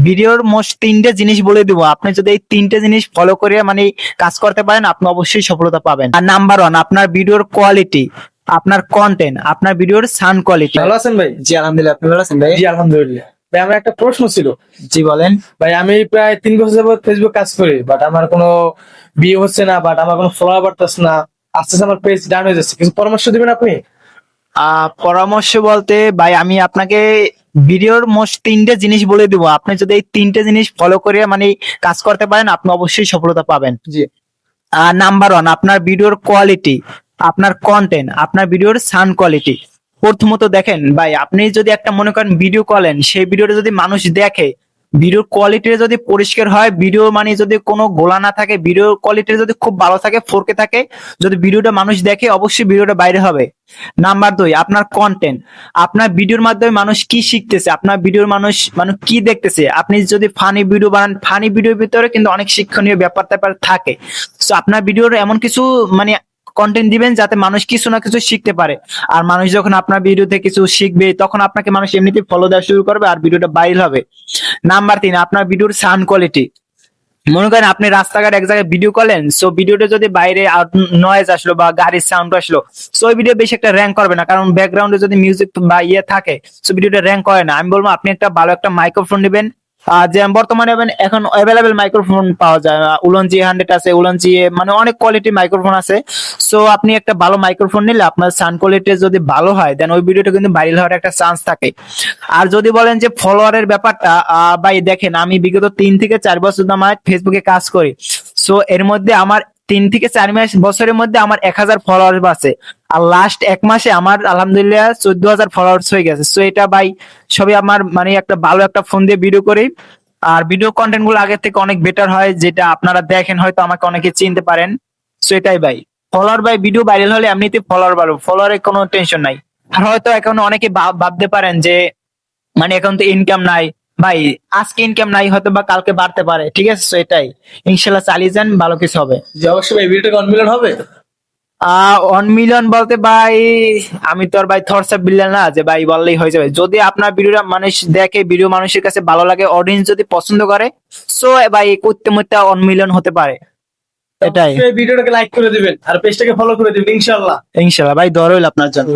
ভিডিওর মোস্ট তিনটে জিনিস বলে দিব, আপনি যদি এই তিনটে জিনিস ফলো করে মানে কাজ করতে পারেন আপনি অবশ্যই সফলতা পাবেন। আর নাম্বার ওয়ান, আপনার ভিডিওর কোয়ালিটি, আপনার কন্টেন্ট, আপনার ভিডিওর সাউন্ড কোয়ালিটি। ভালো আছেন ভাই? জি আলহামদুলিল্লাহ, আপনি ভালো আছেন ভাই? জি আলহামদুলিল্লাহ। ভাই আমার একটা প্রশ্ন ছিল। জি বলেন। ভাই আমি প্রায় 3 বছর যাবত ফেসবুক কাজ করি, বাট আমার কোনো বিয়ে হচ্ছে না, বাট আমার কোনো ফলোয়ার বাড়তেছে না। আস্তে আস্তে আমার পেজ ডাউন হয়ে যাচ্ছে, কিছু পরামর্শ দিবেন আপনি? পরামর্শ বলতে ভাই আমি আপনাকে ভিডিওর মোস্ট তিনটে জিনিস বলে দিব, আপনি যদি এই তিনটে জিনিস ফলো করে মানে কাজ করতে পারেন আপনি অবশ্যই সফলতা পাবেন। জি। নাম্বার ওয়ান, আপনার ভিডিওর কোয়ালিটি, আপনার কন্টেন্ট, আপনার ভিডিওর সাউন্ড কোয়ালিটি। প্রথমত দেখেন ভাই, আপনি যদি একটা মনে করেন ভিডিও করেন, সেই ভিডিওটা যদি মানুষ দেখে, ভিডিওর কোয়ালিটি যদি পরিষ্কার হয়, ভিডিও মানে যদি কোনো গোলা না থাকে, ভিডিওর কোয়ালিটি যদি খুব ভালো থাকে, 4K থাকে, যদি ভিডিওটা মানুষ দেখে অবশ্যই ভিডিওটা বাইরে হবে। নাম্বার দুই, আপনার কন্টেন্ট, আপনার ভিডিওর মাধ্যমে মানুষ কি শিখতেছে, আপনার ভিডিওর মানুষ কি দেখতেছে। আপনি যদি ফানি ভিডিও বানান, ফানি ভিডিওর ভিতরে কিন্তু অনেক শিক্ষণীয় ব্যাপার ট্যাপার থাকে। তো আপনার ভিডিওর এমন কিছু মানে কন্টেন্ট দিবেন যাতে মানুষ কিছু না কিছু শিখতে পারে। আর মানুষ যখন আপনার ভিডিওতে কিছু শিখবে তখন আপনাকে মানুষ এমনিতেই ফলো দেওয়া শুরু করবে আর ভিডিওটা ভাইরাল হবে। নাম্বার তিন, আপনার ভিডিওর সাউন্ড কোয়ালিটি। মনে করেন আপনি রাস্তাঘাট এক জায়গায় ভিডিও করলেন, সো ভিডিওটা যদি বাইরে নয়েজ আসলো বা গাড়ির সাউন্ড আসলো, সো ওই ভিডিও বেশি একটা র্যাঙ্ক করবে না, কারণ ব্যাকগ্রাউন্ডে যদি মিউজিক বা ইয়ে থাকে সো ভিডিওটা র্যাঙ্ক করে না। আমি বলবো আপনি একটা ভালো একটা মাইক্রোফোন নেবেন, যে বর্তমানে এখন অ্যাভেলেবেল মাইক্রোফোন পাওয়া যায়, উলন G100 আছে, উলন GA, মানে অনেক কোয়ালিটি মাইক্রোফোন আছে। সো আপনি একটা ভালো মাইক্রোফোন নিলে আপনার সাউন্ড কোয়ালিটি যদি ভালো হয় দেন ওই ভিডিওটা কিন্তু ভাইরাল হওয়ার একটা চান্স থাকে। আর যদি বলেন যে ফলোয়ারের ব্যাপারটা, ভাই দেখেন আমি বিগত 3 থেকে 4 বছর আমার ফেসবুকে কাজ করি। সো এর মধ্যে আমার 3 থেকে 4 বছরের মধ্যে আমার 1000 ফলোয়ার আছে। আর লাস্ট 1 মাসে আমার আলহামদুলিল্লাহ 14,000 ফলোয়ার্স হয়ে গেছে। সো এটা ভাই সবই আমার মানে একটা ভালো একটা ফোন দিয়ে ভিডিও করি। আর ভিডিও কন্টেন্ট গুলো আগের থেকে অনেক বেটার হয়, যেটা আপনারা দেখেন হয়তো আমাকে অনেকে চিনতে পারেন। সো এটাই ভাই। ফলোয়ার ভাই ভিডিও ভাইরাল হলে এমনিতে ফলোয়ার বাড়ো, ফলোয়ারের কোনো টেনশন নাই। আর হয়তো এখন অনেকে ভাবতে পারেন যে মানে এখন তো ইনকাম নাই, ভাই আজকে ইনকাম নাই হয়তো বা কালকে বাড়তে পারে, ঠিক আছে? তো এটাই, ইনশাল্লাহ চালিয়ে যান, ভালো কিছু হবে। যে অবশ্যই ভাই, ভিডিওটা 1 মিলিয়ন হবে? 1 মিলিয়ন বলতে ভাই আমি তো আর ভাই থরসা বিল্লাল না যে ভাই বললেই হয়ে যাবে। যদি আপনার ভিডিওটা মানুষ দেখে, ভিডিও মানুষের কাছে ভালো লাগে, অডিয়েন্স যদি পছন্দ করে, সো ভাই করতে মতে 1 মিলিয়ন হতে পারে। এটাই। অবশ্যই ভিডিওটাকে লাইক করে দিবেন আর পেজটাকে ফলো করে দিবেন ইনশাআল্লাহ। ইনশাল্লাহ ভাই, দোয়া রইল আপনার জন্য।